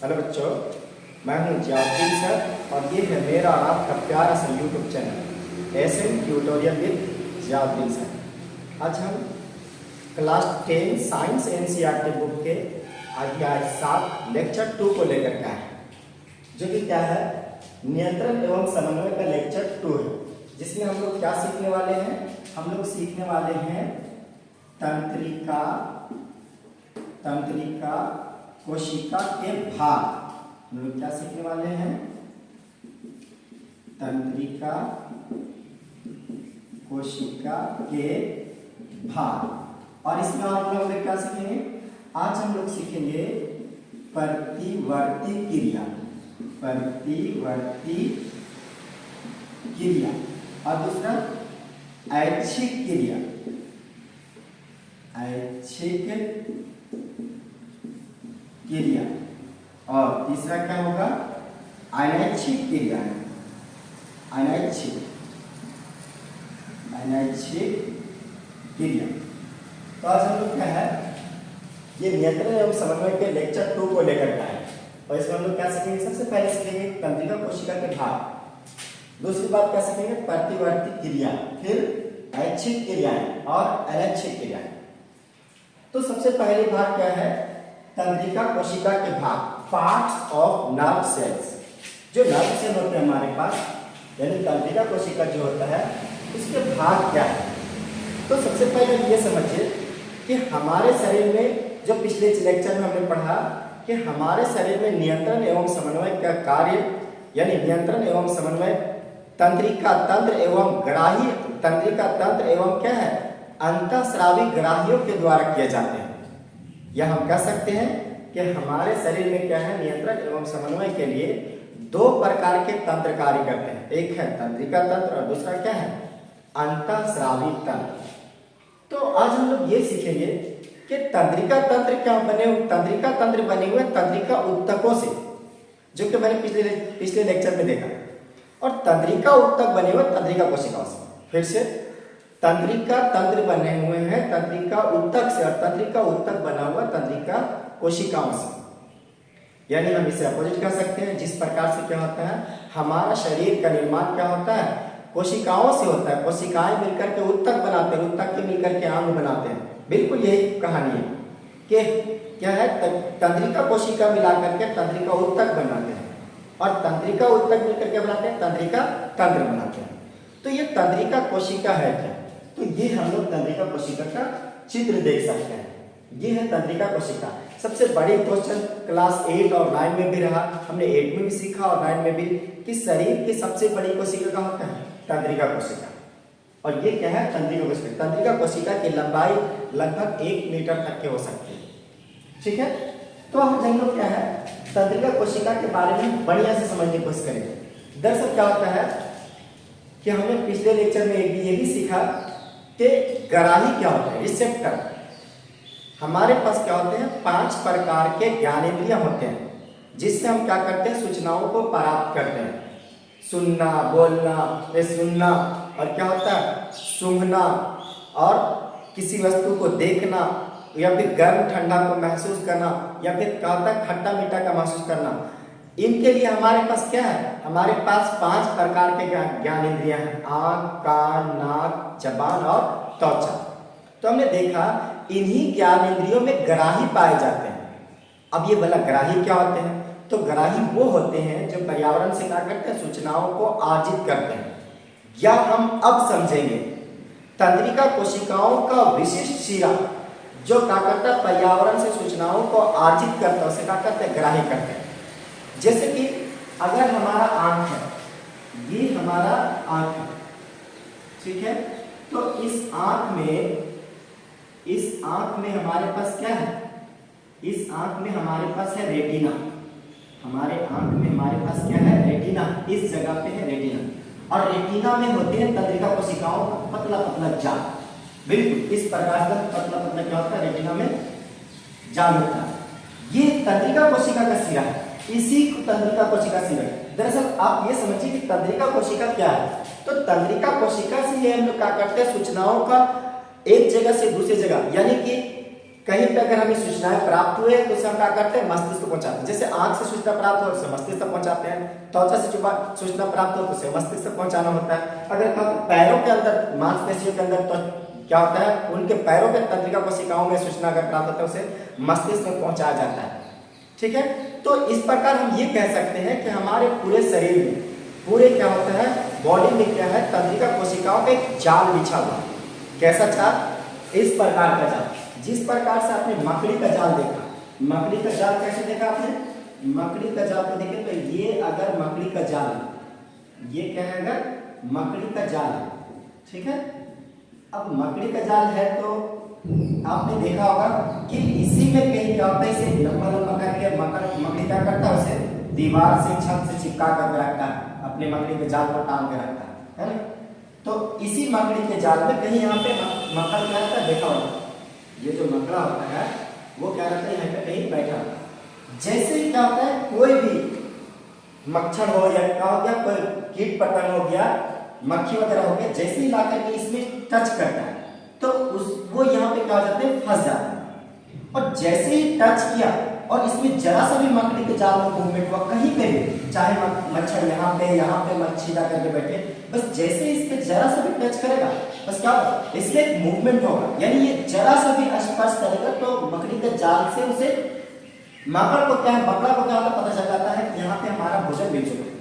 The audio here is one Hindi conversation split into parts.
हेलो बच्चों, मैं हूं जियाउद्दीन सर और ये है मेरा और आपका प्यारा सा YouTube channel SM tutorial with Ziauddin sir. आज हम क्लास 10 साइंस एनसीईआरटी बुक के अध्याय 7 लेक्चर 2 को लेकर के आए हैं, जो कि क्या है, नियंत्रण एवं समन्वय का लेक्चर 2 है, जिसमें हम लोग क्या सीखने वाले हैं। हम लोग सीखने वाले हैं तंत्रिका कोशिका के भाग। हम लोग क्या सीखने वाले हैं, तंत्रिका कोशिका के भाग। और इसमें आप लोग क्या सीखेंगे, आज हम लोग सीखेंगे प्रतिवर्ती क्रिया और दूसरा ऐच्छिक क्रिया और तीसरा क्या होगा, अनैच्छिक क्रिया। तो आज हम लोग क्या है, ये नियंत्रण एवं समन्वय के लेक्चर 2 को लेकर के आए और इसमें हम लोग क्या सीखेंगे। सबसे पहले सीखेंगे तंत्रिका कोशिका के भाग, दूसरी बात क्या सीखेंगे, प्रतिवर्ती क्रिया, फिर ऐच्छिक क्रियाएं और अनैच्छिक क्रियाएं। तो सबसे पहले भाग क्या है, तंत्रिका कोशिका के भाग, पार्ट्स ऑफ नर्व सेल्स। जो नर्व सेल होते हैं हमारे पास, यानी तंत्रिका कोशिका जो होता है, उसके भाग क्या है। तो सबसे पहले ये समझिए कि हमारे शरीर में, जो पिछले लेक्चर में हमने पढ़ा कि हमारे शरीर में नियंत्रण एवं समन्वय का कार्य, यानी नियंत्रण एवं समन्वय तंत्रिका तंत्र एवं ग्राही, तंत्रिका तंत्र एवं क्या है, अंतःस्रावी ग्राहियों के द्वारा किए जाते हैं। या हम कह सकते हैं कि हमारे शरीर में क्या है, नियंत्रण एवं समन्वय के लिए 2 प्रकार के तंत्र कार्य करते हैं। एक है तंत्रिका तंत्र और दूसरा क्या है, अंतःस्रावी तंत्र। तो आज हम लोग ये सीखेंगे कि तंत्रिका तंत्र क्या बने, तंत्रिका तंत्र बने हुए तंत्रिका उत्तकों से, जो कि मैंने पिछले लेक्चर में देखा, और तंत्रिका उत्तक बने हुए तंत्रिका कोशिकाओं से। फिर से, तंत्रिका तंत्र बने हुए हैं तंत्रिका उत्तक से और तंत्रिका उत्तक बना हुआ तंत्रिका कोशिकाओं से। यानी हम इसे अपोजिट कह सकते हैं। जिस प्रकार से क्या होता है, हमारा शरीर का निर्माण क्या होता है, कोशिकाओं से होता है। कोशिकाएं मिलकर के उत्तक बनाते हैं, उत्तक के मिलकर के अंग बनाते हैं। बिल्कुल यही कहानी है कि क्या है, तंत्रिका कोशिका मिलाकर के तंत्रिका उत्तक बनाते हैं और तंत्रिका उत्तक मिलकर के बनाते हैं तंत्रिका तंत्र बनाते हैं। तो ये तंत्रिका कोशिका है क्या, तो ये हम लोग तंत्रिका कोशिका का चित्र देख सकते हैं। ये है तंत्रिका कोशिका। सबसे बड़ी क्वेश्चन क्लास 8 और 9 में भी रहा, हमने 8 में भी सीखा और 9 में भी, कि शरीर की सबसे बड़ी कोशिका क्या होता है, तंत्रिका कोशिका। और ये क्या है, तंत्रिका कोशिका। तंत्रिका कोशिका की लंबाई लगभग 1 मीटर तक की हो सकती है। ठीक है, तो हम लोग क्या है, तंत्रिका कोशिका के बारे में बढ़िया से समझने की कोशिश करेंगे। दरअसल क्या होता है कि हमने पिछले लेक्चर में ये भी सीखा कि ग्राही क्या होता है, रिसेप्टर। हमारे पास क्या होते हैं, 5 प्रकार के ज्ञानेंद्रिय होते हैं, जिससे हम क्या करते हैं, सूचनाओं को प्राप्त करते हैं। सुनना, बोलना, सुनना, और क्या होता है, सूंघना, और किसी वस्तु को देखना, या फिर गर्म ठंडा को महसूस करना, या फिर क्या होता है, खट्टा मीठा का महसूस करना। इनके लिए हमारे पास क्या है, हमारे पास 5 प्रकार के ज्ञानेंद्रिय हैं, आँख, कान, नाक, जबान और त्वचा। तो हमने देखा इन्हीं ज्ञानेंद्रियों में ग्राही पाए जाते हैं। अब ये बोला ग्राही क्या होते हैं, तो ग्राही वो होते हैं जो पर्यावरण से क्या करते हैं, सूचनाओं को अर्जित करते हैं। या हम अब समझेंगे तंत्रिका कोशिकाओं का विशिष्ट शिरा, जो क्या करता है, पर्यावरण से सूचनाओं को अर्जित करता है, उसे क्या करते हैं, ग्राही करते हैं। जैसे कि अगर हमारा आंख है, ये हमारा आंख है, ठीक है, तो इस आंख में हमारे पास क्या है, इस आंख में हमारे पास है रेटिना। हमारे आंख में हमारे पास क्या है, रेटिना। इस जगह पे है रेटिना, और रेटिना में होते हैं तंत्रिका कोशिकाओं का पतला पतला जाल। बिल्कुल इस प्रकार का पतला पतला क्या होता है, रेटिना में जाल होता है। ये तंत्रिका कोशिका का सिरा है, इसी को तंत्रिका कोशिका सिरा। दरअसल आप ये समझिए कि तंत्रिका कोशिका क्या है, तो तंत्रिका कोशिका से ये हम लोग क्या करते हैं, सूचनाओं का एक जगह से दूसरी जगह, यानी कि कहीं पे अगर हमें सूचनाएं प्राप्त हुए तो उसे हम क्या करते हैं, मस्तिष्क को पहुंचाते हैं। जैसे आंख से सूचना प्राप्त हो तो उसे मस्तिष्क तक पहुंचाते हैं, त्वचा से सूचना प्राप्त हो तो उसे मस्तिष्क तक पहुंचाना होता है। अगर पैरों के अंदर, मांसपेशियों के अंदर, तो क्या होता है, उनके पैरों के तंत्रिका कोशिकाओं में सूचना अगर प्राप्त होता है उसे मस्तिष्क में पहुंचाया जाता है। ठीक है, तो इस प्रकार हम ये कह सकते हैं कि हमारे पूरे शरीर में, पूरे क्या होता है, बॉडी में क्या है, तंत्रिका कोशिकाओं का एक जाल बिछा हुआ। कैसा जाल? इस प्रकार का जाल। जिस प्रकार से आपने मकड़ी का जाल देखा, मकड़ी का जाल कैसे देखा आपने? मकड़ी का जाल को देखें तो ये अगर मकड़ी का जाल है, ये क्या है, अगर मकड़ी का जाल है, ठीक है। अब मकड़ी का जाल है तो आपने देखा होगा कि इसी में कहीं क्या होता है, इसे लंबा लंबा करके मकड़ी क्या करता है, उसे दीवार से, छत से चिपका कर रखता है, अपने मकड़ी के जाल को टांग के रखता है ना। तो इसी मकड़ी के जाल में कहीं यहाँ पे मकड़ क्या रहता है, देखा होगा, ये जो मकड़ा होता है वो क्या रहता है, यहाँ पे कहीं बैठा होता है। जैसे ही क्या होता है, कोई भी मच्छर हो या क्या हो गया, कोई कीट पतंग हो गया, मक्खी वगैरह हो गया, जैसे ही लाकर के इसमें टच करता है तो वो यहाँ पे क्या हो जाते हैं, फंस जाते हैं। और जैसे ही टच किया और इसमें जरा सा भी मकड़ी के जाल में मूवमेंट हुआ, कहीं पे भी, चाहे मच्छर यहाँ पे मच्छी जा करके बैठे, बस जैसे इस पे जरा सा भी टच करेगा, बस क्या होगा, इसमें एक मूवमेंट होगा, यानी ये जरा सा भी स्पर्श करेगा तो मकड़ी के जाल से उसे, मकड़ा को क्या होता है, पता चल जाता है कि यहाँ पे हमारा भोजन मिल चुका है।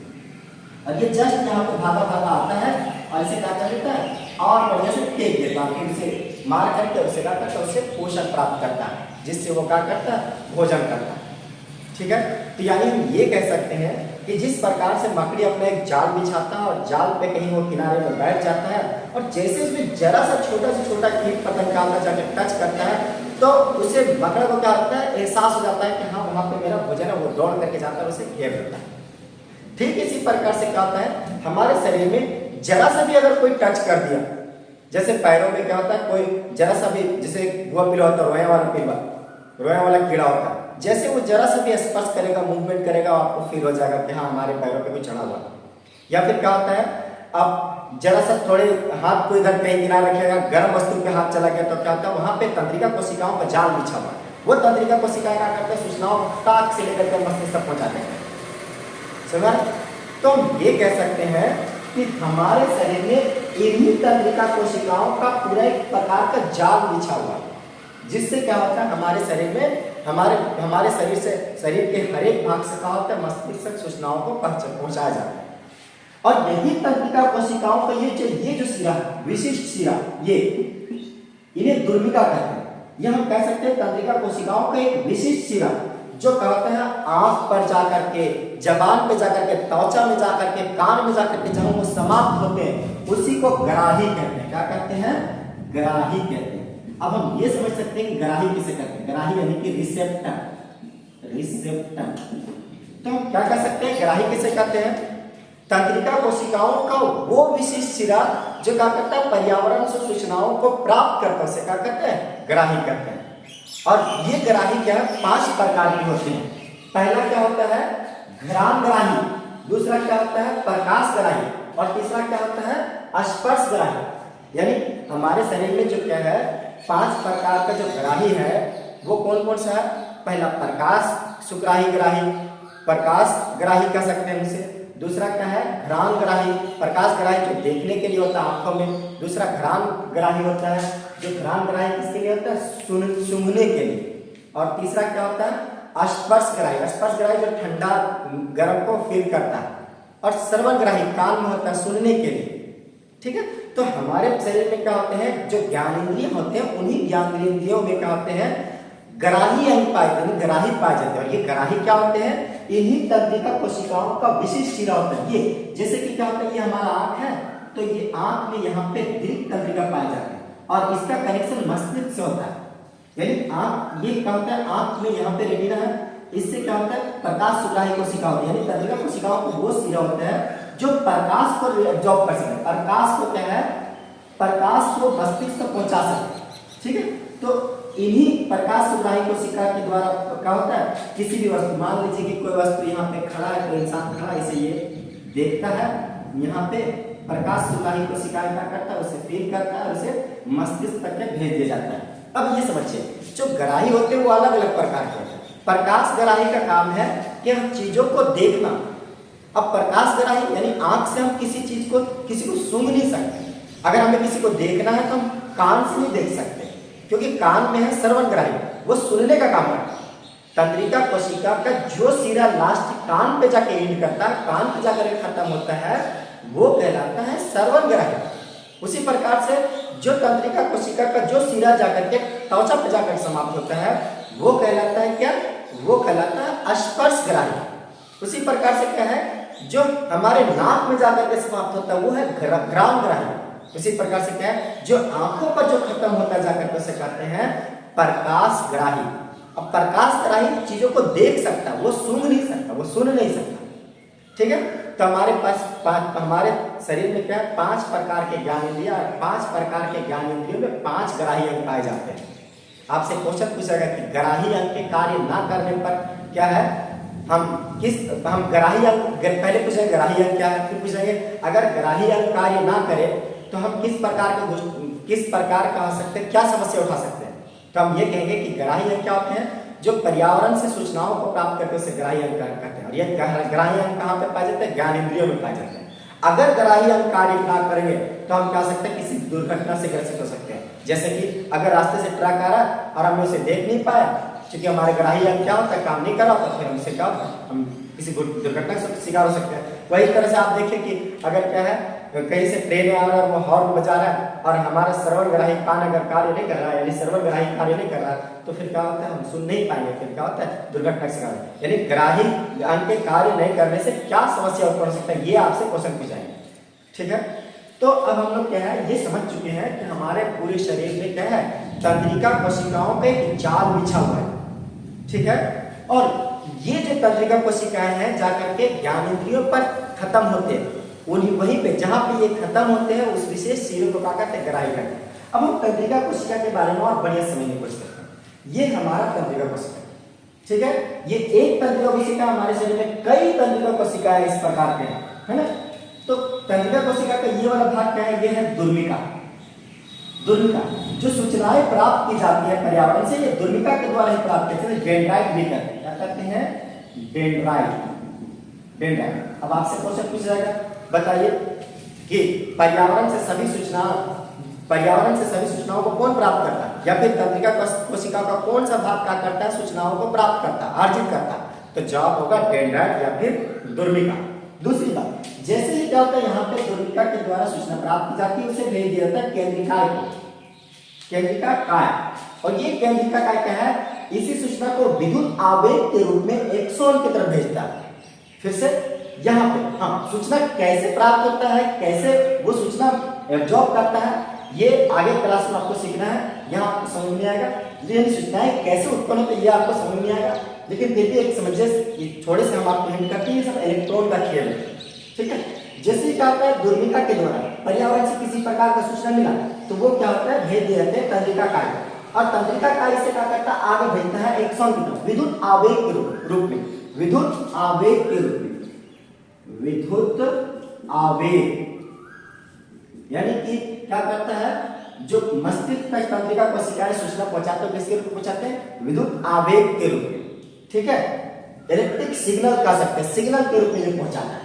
और ये जस्ट यहाँ पे भागा भागा आता है और इसे क्या कर लेता है, और बढ़िया से फेंक देता है, फिर उसे मार करके उसे क्या करता है, उसे पोषण प्राप्त करता है, जिससे वो क्या करता है, भोजन करता है। ठीक है, तो यानी हम ये कह सकते हैं कि जिस प्रकार से मकड़ी अपना एक जाल बिछाता है और जाल पे कहीं वो किनारे पर बैठ जाता है, और जैसे उसमें जरा सा छोटा कीट पतंग का अंदर जाकर टच करता है तो उसे मकड़ा को क्या होता है, एहसास हो जाता है कि हाँ वहाँ पे मेरा भोजन है, वो दौड़ करके जाता है, उसे घेर लेता है। ठीक इसी प्रकार से क्या होता है, हमारे शरीर में जरा सा भी अगर कोई टच कर दिया, जैसे पैरों में क्या होता है, कोई जरा सा भी, जैसे हुआ पीला होता है, रोया वाला कीड़ा होता है, जैसे वो जरा सा भी स्पर्श करेगा, मूवमेंट करेगा, आपको फील हो जाएगा कि हाँ हमारे पैरों पे कुछ चढ़ा हुआ। या फिर क्या होता है, आप जरा सा थोड़े हाथ को इधर कहीं किनारे रखिएगा, गर्म वस्तु पे हाथ चला गया तो क्या होता है, वहां पे तंत्रिका कोशिकाओं का जाल बिछा हुआ, वो तंत्रिका कोशिकाएं क्या करते हैं, सूचनाओं टाक से लेकर के मस्तिष्क तक पहुंचाते हैं। समझ? तो हम ये कह सकते हैं कि हमारे शरीर में इन्हीं तंत्रिका कोशिकाओं का पूरा एक प्रकार का जाल बिछा हुआ, जिससे क्या होता है, हमारे शरीर में, हमारे शरीर से, शरीर के हर एक भाग से क्या होता है, मस्तिष्क तक सूचनाओं को पहुंचाया जाता है। और यही तंत्रिका कोशिकाओं का ये जो सिरा, विशिष्ट सिरा, ये इन्हें दुर्मिका कहते हैं। ये हम कह सकते हैं तंत्रिका कोशिकाओं का एक विशिष्ट सिरा, जो कहते हैं आंख पर जाकर के, जबान पे जाकर के, त्वचा में जाकर के, कान में जाकर के जहां वो समाप्त होते हैं, उसी को ग्राही कहते हैं। क्या कहते हैं? ग्राही कहते हैं। अब हम ये समझ सकते हैं कि ग्राही किसे कहते हैं। ग्राही यानी कि रिसेप्टर। रिसेप्टर तो हम क्या कह सकते हैं, ग्राही किसे कहते हैं? तंत्रिका कोशिकाओं का वो विशिष्ट सिरा जो क्या करता है, पर्यावरण से सूचनाओं को प्राप्त करता है, उसे क्या कहते हैं, ग्राही कहते हैं। और ये ग्राही क्या है, 5 प्रकार के होते हैं। पहला क्या होता है, घ्राण ग्राही, दूसरा क्या होता है, प्रकाश ग्राही, और तीसरा क्या होता है, स्पर्श ग्राही। यानी हमारे शरीर में जो क्या है, 5 प्रकार का जो ग्राही है वो कौन कौन सा है? पहला प्रकाश सुग्राही ग्राही, प्रकाश ग्राही कह सकते हैं उसे। दूसरा क्या है, घ्राण ग्राही, प्रकाश ग्राही जो देखने के लिए होता है आंखों में। दूसरा घ्राण ग्राही होता है, जो घ्राण ग्राही किसके लिए होता है, सूंघने के लिए। और तीसरा क्या होता है, स्पर्श ग्राही, स्पर्श ग्राही जो ठंडा गर्म को फील करता है। और श्रवण ग्राही कान में होता है, सुनने के लिए। ठीक है, तो हमारे शरीर में क्या होते हैं, जो ज्ञानेंद्रिय होते हैं, उन्हीं ज्ञानेंद्रियों में क्या होते हैं, ग्राही अंग पाए जाते हैं, ग्राही पाए जाते हैं। और ये ग्राही क्या होते हैं, इन्हीं तंत्रिका कोशिकाओं का विशिष्ट सिरा होता है। ये जैसे कि क्या होता है, ये हमारा आंख है, तो ये आंख में यहाँ पे दीर्घ तंत्रिका पाए जाते हैं, और इसका कनेक्शन मस्तिष्क से होता है। यानी आंख, ये क्या होता है, आंख में यहाँ पे रेटिना है, इससे क्या होता है, प्रकाश सुग्राही कोशिका होती है। यानी तंत्रिका कोशिकाओं को वो सिरा होता है जो प्रकाश को एब्जॉर्ब कर सके, प्रकाश को क्या है, प्रकाश को मस्तिष्क तक पहुंचा सके। ठीक है, तो इन्हीं प्रकाश सुग्राही कोशिका के द्वारा क्या होता है, किसी भी वस्तु, मान लीजिए कि कोई वस्तु यहाँ पे खड़ा है, कोई इंसान खड़ा है, इसे ये देखता है, यहाँ पे प्रकाश सुग्राही कोशिका क्या करता है, उसे फील करता है और उसे मस्तिष्क तक भेज दिया जाता है। अब ये समझिए, जो ग्राही होते हैं वो अलग अलग प्रकार के होते हैं। प्रकाश ग्राही का काम है कि हम चीजों को देखना। अब प्रकाश ग्राही यानी आंख से हम किसी चीज को, किसी को सूंघ नहीं सकते। अगर हमें किसी को देखना है तो हम कान से नहीं देख सकते, क्योंकि कान में है श्रवण ग्राही, वो सुनने का काम करता है। तंत्रिका कोशिका का जो सिरा लास्ट कान पे जाके एंड करता है, कान पे जाकर खत्म होता है, वो कहलाता है श्रवण ग्राही। उसी प्रकार से जो तंत्रिका कोशिका का जो सिरा जाकर के त्वचा पे जाकर समाप्त होता है, वो कहलाता है क्या? वो कहलाता है स्पर्श ग्राही। उसी प्रकार से क्या है, जो हमारे नाक में जाकर के समाप्त होता है वो है घ्राण ग्राही। उसी प्रकार से क्या है, जो आंखों पर जो खत्म होता है जाकर के उसे कहते हैं प्रकाश ग्राही। अब प्रकाश ग्राही चीजों को देख सकता है, वो सूंघ नहीं सकता, वो सुन नहीं सकता। ठीक है, तो हमारे पास हमारे शरीर में क्या है, 5 प्रकार के ज्ञानेंद्रिय, और 5 प्रकार के ज्ञानेंद्रियों में 5 ग्राही अंग पाए जाते हैं। आपसे क्वेश्चन पूछेगा कि ग्राही अंग के कार्य ना करने पर क्या है, हम ग्राही अंग पहले पूछेंगे ग्राही अंग क्या है, फिर पूछेंगे अगर ग्राही अंग कार्य ना करे तो हम किस प्रकार का हो सकते हैं, क्या समस्या उठा सकते हैं। तो हम ये कहेंगे कि ग्राही अंग क्या होते हैं, जो पर्यावरण से सूचनाओं को प्राप्त करके उसे ग्राही अंग कहते हैं। और ये ग्राही अंग कहाँ पे पाए जाते हैं? ज्ञानेंद्रियों में पाए जाते हैं। अगर ग्राही अंग कार्य ना करेंगे तो हम कह सकते हैं किसी दुर्घटना से ग्रसित हो सकते हैं। जैसे कि अगर रास्ते से ट्रक आ रहा है और हमने उसे देख नहीं पाया, क्योंकि हमारे ग्राही अंग क्या होता है, काम नहीं कर रहा होता, फिर हमसे क्या होता है, हम किसी दुर्घटना से शिकार हो सकते हैं। वही तरह से आप देखिए कि अगर क्या है, कहीं से ट्रेन आ रहा है और वो हॉर्न बजा रहा है और हमारा श्रवण ग्राही कान अगर कार्य नहीं कर रहा है, यानी श्रवण ग्राही कार्य नहीं कर रहा है, तो फिर क्या होता है, हम सुन नहीं पाएंगे, फिर क्या होता है, दुर्घटना का शिकार। यानी ग्राही अंग के कार्य नहीं करने से क्या समस्या उत्पन्न हो सकता है, ये आपसे क्वेश्चन पूछाएंगे। ठीक है, तो अब हम लोग क्या है, ये समझ चुके हैं कि हमारे पूरे शरीर में क्या है, तंत्रिका कोशिकाओं पे जाल बिछा हुआ है। ठीक है, और ये जो तंत्रिका कोशिकाएं हैं जाकर के ज्ञानेंद्रियों पर खत्म होते हैं, उन्हीं वहीं पे जहां पे ये खत्म होते हैं उस विशेष सिरे को क्या कहते हैं, ग्राही कहते हैं। अब हम तंत्रिका कोशिका के बारे में और बढ़िया समझने की कोशिश करते हैं। ये हमारा तंत्रिका कोशिका, ठीक है, ये एक तंत्रिका कोशिका, हमारे शरीर में कई तंत्रिका कोशिकाएं इस प्रकार के हैं, है ना। तो तंत्रिका कोशिका का ये वाला भाग क्या है, ये है दुर्मिका। दुर्मिका जो सूचनाएं प्राप्त की जाती है पर्यावरण से, ये दुर्मिका के द्वारा ही प्राप्त करते हैं। डेंड्राइट भी करते हैं, क्या करते हैं, डेंड्राइट। डेंड्राइट। अब आपसे क्वेश्चन पूछा जाएगा, बताइए कि पर्यावरण से सभी सूचनाओं को कौन प्राप्त करता है, या फिर तंत्रिका कोशिका का कौन सा भाग क्या करता है, सूचनाओं को प्राप्त करता है, अर्जित करता है। तो जवाब होगा डेंड्राइट या फिर दुर्मिका। दूसरी बात, जैसे ही क्या होता है, यहाँ पे दुर्मिका के द्वारा सूचना प्राप्त की जाती है, उसे भेज दिया जाता है केंद्रिकाय को, केंद्रिका काय। और ये केंद्रिका काय क्या है, इसी सूचना को विद्युत आवेग के रूप में एक्सॉन की तरफ भेजता है। फिर से यहाँ पे हाँ, सूचना कैसे प्राप्त होता है, कैसे वो सूचना एब्जॉर्ब करता है, ये आगे क्लास में आपको सीखना है, यहाँ आपको समझ में आएगा। ये सूचनाएं कैसे उत्पन्न होती है ये आपको समझ में आएगा, लेकिन फिर भी एक समझिए, थोड़े से हम आपको हिंट करते हैं, ये सब इलेक्ट्रॉन का खेल है। ठीक है, जैसे क्या होता है, दुर्मिका के द्वारा पर्यावरण से किसी प्रकार का सूचना मिला तो वो क्या होता है, भेज दिए जाते हैं तंत्रिका काय। और तंत्रिका काय से क्या करता है, आगे भेजता है एक्सॉन की तरफ, विद्युत आवेग के रूप में, विद्युत आवेग के रूप में, विद्युत आवेग। यानी कि क्या करता है, जो मस्तिष्क में तंत्रिका कोशिकाएं सूचना पहुंचाते हैं, किसके रूप में पहुंचाते हैं, विद्युत आवेग के रूप में। ठीक है, इलेक्ट्रिक सिग्नल कह सकते हैं, सिग्नल के रूप में ये पहुंचाता है।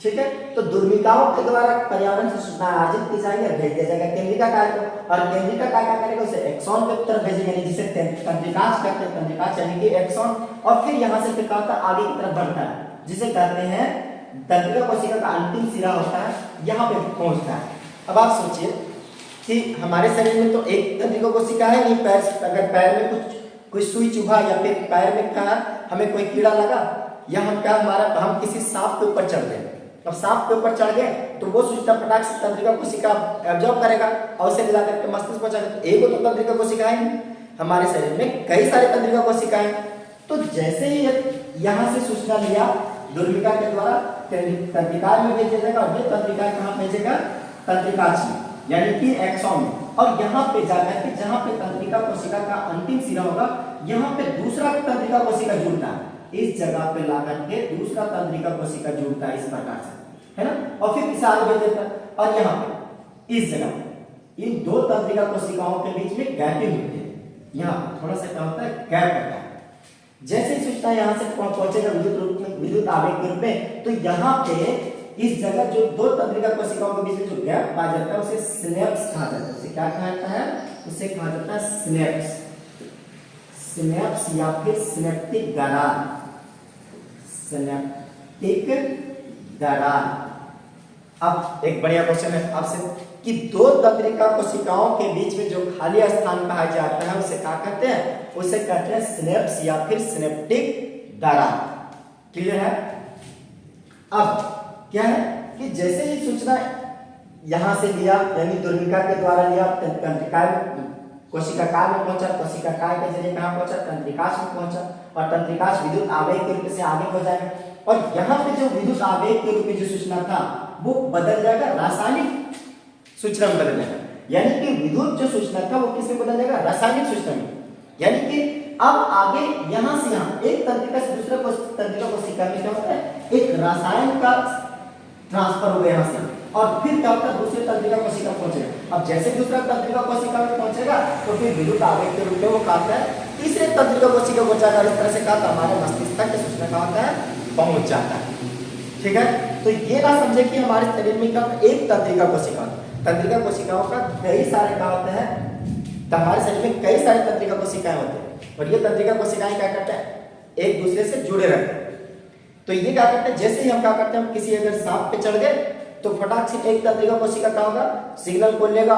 ठीक है, तो दुर्मिकाओं के द्वारा पर्यावरण से सूचना अर्जित की जाएगी, भेज दिया जाएगा केंद्रिका काय को, और केंद्रिका काय क्या करेगा, उसे एक्सॉन की तरफ भेजेंगे, जिसे तंत्रिकाज कहते हैं, तंत्रिकाज यानी कि एक्सॉन। और फिर यहां से फिर क्या होता है, आगे की तरफ बढ़ता है, जिसे कहते हैं तंत्रिका कोशिका का अंतिम सिरा होता है, यहाँ पे पहुंचता है। अब आप सोचिए कि हमारे शरीर में तो एक तंत्रिका कोशिका है, ये पैर, अगर पैर में कुछ सुई चुभा या फिर पैर में क्या हमें कोई कीड़ा लगा, या हम किसी सांप के ऊपर चढ़ गए, अब सांप के ऊपर चढ़ गए तो वो सूचना फटाक से तंत्रिका कोशिका एब्जॉर्ब करेगा और उसे ले जाकर के मस्तिष्क पहुंचाएगा। तो एक तो तंत्रिका कोशिका है, हमारे शरीर में कई सारे तंत्रिका कोशिकाएं। तो जैसे ही यहाँ से सूचना लिया दुर्मिका के द्वारा तंत्रिका में भेजा जाएगा, और ये तंत्रिका कहाँ भेजेगा, तंत्रिकाज में, यानी कि एक्सॉन में। और यहाँ पे जाकर के जहाँ पे तंत्रिका कोशिका का अंतिम सिरा होगा, यहाँ पे दूसरा तंत्रिका कोशिका जुड़ता है, इस जगह पे लाकर के दूसरा तंत्रिका कोशिका जुड़ता है इस प्रकार से, है ना। और फिर इसे आगे भेज देता है, और यहाँ पे इस जगह इन दो तंत्रिका कोशिकाओं के बीच में गैपिंग होती है, यहाँ पे थोड़ा सा क्या होता है, गैप होता है। जैसे ही सूचना यहाँ से पहुंचेगा विद्युत रूप में, विद्युत आवेग के रूप में, तो यहाँ पे इस जगह जो दो तंत्रिका कोशिकाओं के बीच में जो गैप पाया जाता है उसे सिनेप्स कहा जाता है। उसे क्या कहा जाता है? उसे कहा जाता है सिनेप्स। सिनेप्स या फिर सिनेप्टिक दरार, सिनेप्टिक दरार। अब एक बढ़िया क्वेश्चन है आपसे कि दो तंत्रिका कोशिकाओं के बीच में जो खाली स्थान पाया जाता है उसे क्या कहते हैं? उसे कहते हैं सिनेप्स या फिर सिनेप्टिक दरार। क्लियर है? अब क्या है कि जैसे ही सूचना यहां से लिया, यानी दूरबीन के द्वारा लिया, तंत्रिका कोशिकाकार में पहुंचा, कोशिकाकार के जरिए कहां पहुंचा? तंत्रिकाश में पहुंचा, और तंत्रिकाश विद्युत आवेग के रूप से आगे हो जाएगा। और यहाँ पे जो विद्युत आवेग के रूप में जो सूचना था वो बदल जाएगा, रासायनिक सूचना में बदल जाएगा। यानी कि विद्युत जो सूचना था वो किसमें बदल जाएगा? रासायनिक सूचना में। यानी कि अब आगे यहां से यहां एक तंत्रिका से दूसरे तंत्रिका कोशिका में क्या होता है? एक रसायन का ट्रांसफर हो गया यहाँ से, और फिर क्या होता है? दूसरे तंत्रिका कोशिका पहुंचेगा। अब जैसे दूसरा तंत्रिका कोशिका में पहुंचेगा तो फिर विद्युत आवेग के रूप में वो कहता है तीसरे तंत्रिका कोशिका को पहुंचाएगा। इस तरह से कहता हमारे मस्तिष्क तक सूचना का होता है पहुंच जाता है। ठीक है, तो ये ना समझे कि हमारे शरीर में क्या एक तंत्रिका कोशिका, तंत्रिका कोशिकाओं का कई सारे क्या होते हैं, तो हमारे शरीर में कई सारे तंत्रिका कोशिकाएं होते हैं, और ये तंत्रिका कोशिकाएं क्या करते हैं? एक दूसरे से जुड़े रहते हैं। तो ये क्या करते हैं? जैसे ही हम क्या करते हैं, किसी अगर सांप पे चढ़ गए तो फटाक से एक तंत्रिका कोशिका क्या होगा? सिग्नल को लेगा,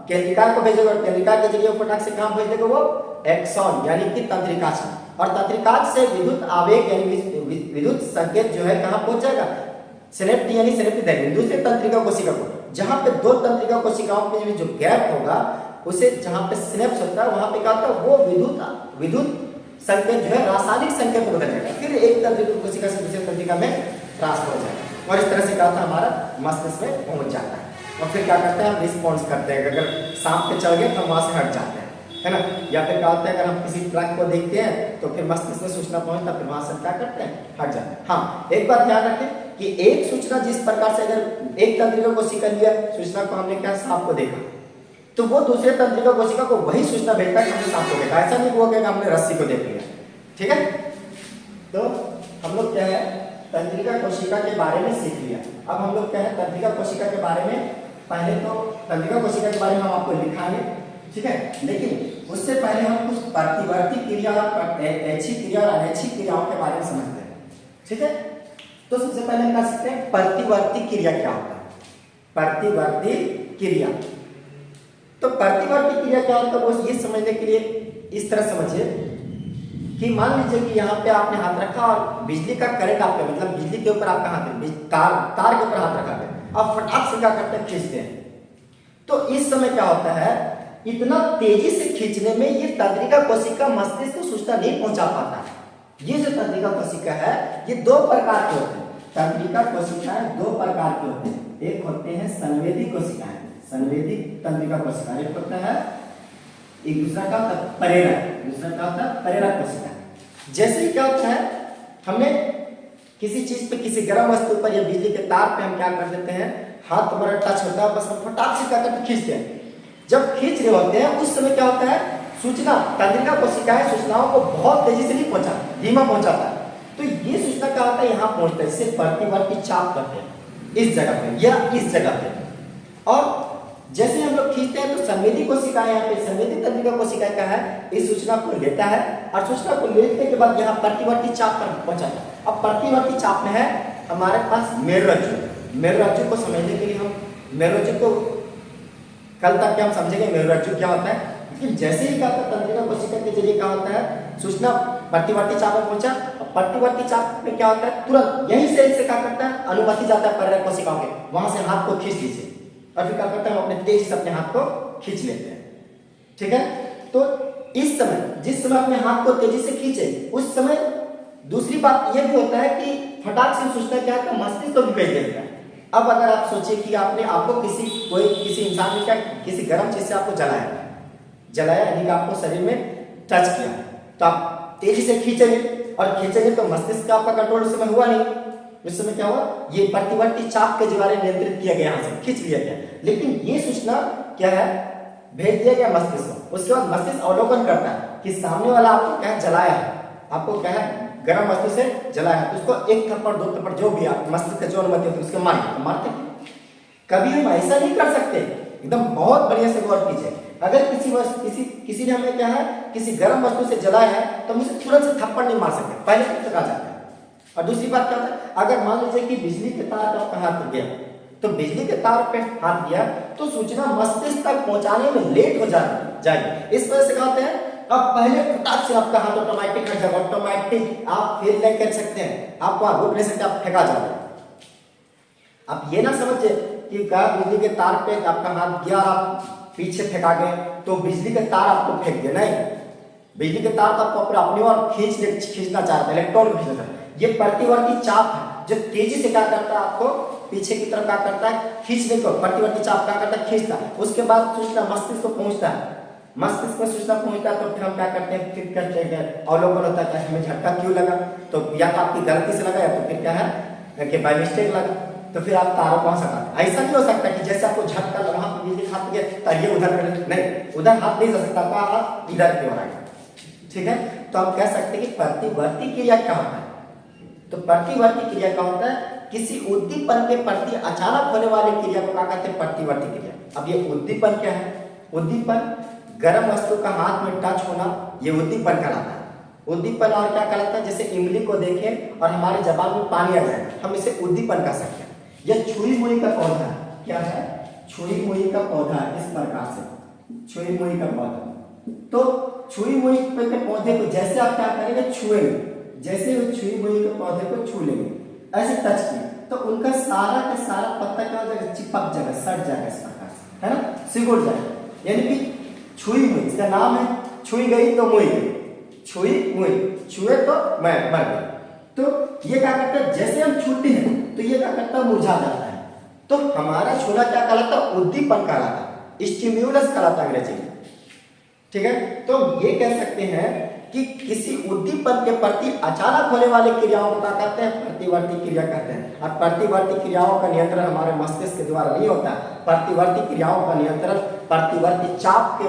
केंद्रिका को भेजेगा, और केंद्रिका के जरिए फटाक से कहां भेज देगा? वो एक्सॉन यानी कि तंत्रिकाश, और तंत्रिकाश से विद्युत आवेग यानी विद्युत संकेत जो है कहां पहुंच जाएगा? सिनेप्ट यानी सिनेप्टिक दूसरे तंत्रिका कोशिका को। जहां पे दो तंत्रिका कोशिकाओं के बीच जो गैप होगा उसे जहां पे सिनेप्स होता है वहां पे क्या होता है? वो विद्युत संकेत जो है रासायनिक संकेत में बदल जाएगा, फिर एक तंत्रिका कोशिका से दूसरे तंत्रिका में ट्रांसफर हो जाएगा, और इस तरह से क्या होता है? हमारा मस्तिष्क में पहुंच जाता है। और फिर क्या करते हैं? हम रिस्पॉन्स करते हैं। अगर सांप पे चढ़ गए तो हम वहां से हट जाते हैं, है ना? या फिर क्या होता है? अगर हम किसी ट्रक को देखते हैं तो फिर मस्तिष्क में सूचना पहुंचता, फिर वहां से क्या करते हैं? हट जाते हैं। हाँ, एक बात ध्यान रखें कि एक सूचना जिस प्रकार से अगर एक तंत्रिका कोशिका लिया सूचना को, हमने क्या सांप को देखा, तो वो दूसरे तंत्रिका कोशिका को वही सूचना भेजता है कि हमने सांप को देखा। ऐसा नहीं हुआ कि हमने रस्सी को देख लिया। ठीक है, तो हम लोग क्या है? तंत्रिका कोशिका के बारे में सीख लिया। अब हम लोग क्या है? तंत्रिका कोशिका के बारे में, पहले तो तंत्रिका कोशिका के बारे में हम आपको लिखाएंगे, ठीक है, लेकिन उससे पहले हम कुछ प्रतिवर्ती क्रिया, ऐच्छिक क्रिया और अनैच्छिक क्रियाओं के बारे में समझते हैं। ठीक है, तो सबसे पहले हम क्या सीखते हैं? प्रतिवर्ती क्रिया क्या होता है? प्रतिवर्ती क्रिया, तो प्रतिवर्ती क्रिया क्या होता है वो ये समझने के लिए इस तरह समझिए कि मान लीजिए कि यहाँ पे आपने हाथ रखा और बिजली का करंट आप पे, मतलब बिजली के ऊपर आपका हाथ है, तार के ऊपर हाथ रखा है, आप फटाक से क्या करते हैं? खींचते हैं। तो इस समय क्या होता है? इतना तेजी से खींचने में ये तंत्रिका कोशिका मस्तिष्क को सूचना नहीं पहुंचा पाता है। ये जो तंत्रिका कोशिका है ये दो प्रकार के होते हैं। तंत्रिका कोशिकाएं दो प्रकार के होते हैं। एक होते हैं संवेदी कोशिकाएं, संवेदी तंत्रिका कोशिकाएं, एक होता है, एक दूसरा का होता है प्रेरक, दूसरा का होता है प्रेरक कोशिका। जैसे ही क्या होता है? हमने किसी चीज पे, किसी गर्म वस्तु पर या बिजली के तार पे हम क्या कर देते हैं? हाथ हमारा टच होता है, बस हम फटाक से क्या करते हैं? खींचते हैं। जब खींच रहे होते हैं उस समय क्या होता है? सूचना, तंत्रिका कोशिकाएं सूचनाओं को बहुत तेजी से नहीं पहुंचाता, धीमा पहुंचाता है। तो ये सूचना क्या होता है? यहाँ पहुंचता है, इसे प्रतिवर्ती चाप कहते हैं, इस जगह पे या इस जगह पे। और जैसे हम लोग खींचते हैं तो संवेदी कोशिकाएं, यहाँ पे संवेदी तंत्रिका कोशिका क्या है? इस सूचना को लेता है, और सूचना को लेने के बाद यहाँ प्रतिवर्ती चाप पर पहुंचाता है। अब प्रतिवर्ती चाप में है हमारे पास मेरुरज्जु। मेरुरज्जु को समझने के लिए हम मेरुरज्जु को कल तक क्या हम समझेंगे मेरुरज्जु क्या होता है। लेकिन जैसे ही क्या होता है? तंत्रिका कोशिका के जरिए क्या होता है? सूचना प्रतिवर्ती चाप में पहुंचा, और प्रतिवर्ती चाप में क्या होता है? तुरंत यहीं से इससे क्या करता है? अनुमति जाता है प्रेरक कोशिकाओं के, वहां से हाथ को खींच लीजिए, और फिर क्या करते हैं? हम अपने तेजी से अपने हाथ को खींच लेते हैं। ठीक है, तो इस समय, जिस समय अपने हाथ को तेजी से खींचे उस समय दूसरी बात यह भी होता है कि फटाक से सूचना क्या है? मस्तिष्क को भी भेज देता है। अब अगर आप सोचिए कि आपको किसी इंसान ने क्या, किसी गर्म चीज से आपको जलाया यानी कि आपको शरीर में टच किया, तो आप तेजी से खींचेंगे, और खींचेंगे तो मस्तिष्क का आपका कंट्रोल उस समय हुआ नहीं। उस समय क्या हुआ? ये प्रतिवर्ती चाप के द्वारा नियंत्रित किया गया, यहाँ से खींच लिया गया, लेकिन ये सूचना क्या है? भेज दिया गया मस्तिष्क को। उसके बाद मस्तिष्क अवलोकन करता है कि सामने वाला आपको क्या है जलाया है, आपको क्या है गर्म वस्तु से जलाया है, तो उसको एक थप्पड़ दो थप्पड़ जो भी आप मस्तिष्क का जो अनुमति होती है उसके मारते हैं। कभी हम ऐसा नहीं कर सकते, एकदम बहुत बढ़िया से गौर कीजिए। अगर किसी ने हमें क्या है किसी गर्म वस्तु से जलाया है तो हम उसे तुरंत से थप्पड़ नहीं मार सकते, पहले तक आ जाता है। और दूसरी बात क्या होता है, अगर मान लीजिए कि बिजली के तार पे आपका हाथ गया, तो बिजली के तार पे हाथ गया तो सूचना मस्तिष्क तक पहुंचाने में लेट हो जाएगी। इस वजह से क्या होता है, अब पहले फटाक से आपका हाथ ऑटोमेटिक हट जाएगा, ऑटोमेटिक आप फेल नहीं कर सकते हैं, आप वहां रुक नहीं सकते, आप फेंका जाओगे। आप ये ना समझिए कि क्या बिजली के तार पे आपका हाथ गया और आप पीछे फेंका गए तो बिजली के तार आपको फेंक दिया, नहीं। बिजली के तार तो आपको अपनी ओर खींचना चाहता है, इलेक्ट्रॉन को खींचना चाहता है। ये प्रतिवर्ती चाप है जो तेजी से क्या करता है, आपको पीछे की तरफ क्या करता है, खींचने को। प्रतिवर्ती चाप क्या करता है, खींचता है। उसके बाद सूचना मस्तिष्क को पहुंचता है, मस्तिष्क में सूचना पहुंचता है तो फिर हम क्या करते हैं, फिर करते हैं अवलोकन होता है, हमें झटका क्यों लगा, तो या तो आपकी गलती से लगा या तो फिर क्या है कि बाय मिस्टेक लगा, तो फिर आप तारों को हटाते। ऐसा नहीं हो सकता कि जैसे आपको झटका लगा, वहां पर बिजली हाथ गया तो ये उधर नहीं, उधर हाथ नहीं जा सकता, आपका हाथ इधर की ओर आएगा, ठीक है। तो हम कह सकते हैं कि प्रतिवर्ती क्रिया क्या होता है, तो प्रतिवर्ती क्रिया क्या होता है, किसी उद्दीपन के प्रति अचानक होने वाली क्रिया को क्या कहते हैं, प्रतिवर्ती क्रिया। अब ये उद्दीपन क्या है, उद्दीपन गर्म वस्तु का हाथ में टच होना, ये उद्दीपन कहलाता है। उद्दीपन और क्या कहलाता है, जैसे इमली को देखें और हमारे जबान में पानी आ जाए, हम इसे उद्दीपन कह सकते हैं। यह छुई मुई का पौधा है, क्या है, छुई मुई का पौधा, इस प्रकार से छुई मुई का पौधा। तो छुई मुई के पौधे को जैसे आप क्या करेंगे, छुएंगे, जैसे छुई मुई के पौधे को छू लेंगे, ऐसे टच किए तो उनका सारा का सारा पत्ता क्या हो जाएगा, चिपक जाएगा, सट जाएगा, इस प्रकार से, है ना, सिकुड़ जाएगा। यानी कि छुई मुई, इसका नाम है छुई गई तो मुई गई, छुई मुई, छुए तो मैं मर गई। तो ये क्या करता है, जैसे हम छूते हैं तो ये क्या करता है, मुरझा जाता है। तो हमारा छूना क्या कहलाता है, उद्दीपन कहलाता है, स्टिम्युलस कहलाता है अंग्रेजी में, ठीक है। तो ये कह सकते हैं कि किसी उद्दीपन के प्रति अचानक होने वाली क्रियाओं को क्या कहते हैं, प्रतिवर्ती क्रिया कहते हैं। और प्रतिवर्ती क्रियाओं का नियंत्रण हमारे मस्तिष्क के द्वारा नहीं होता, प्रतिवर्ती क्रियाओं का नियंत्रण प्रतिवर्ती चाप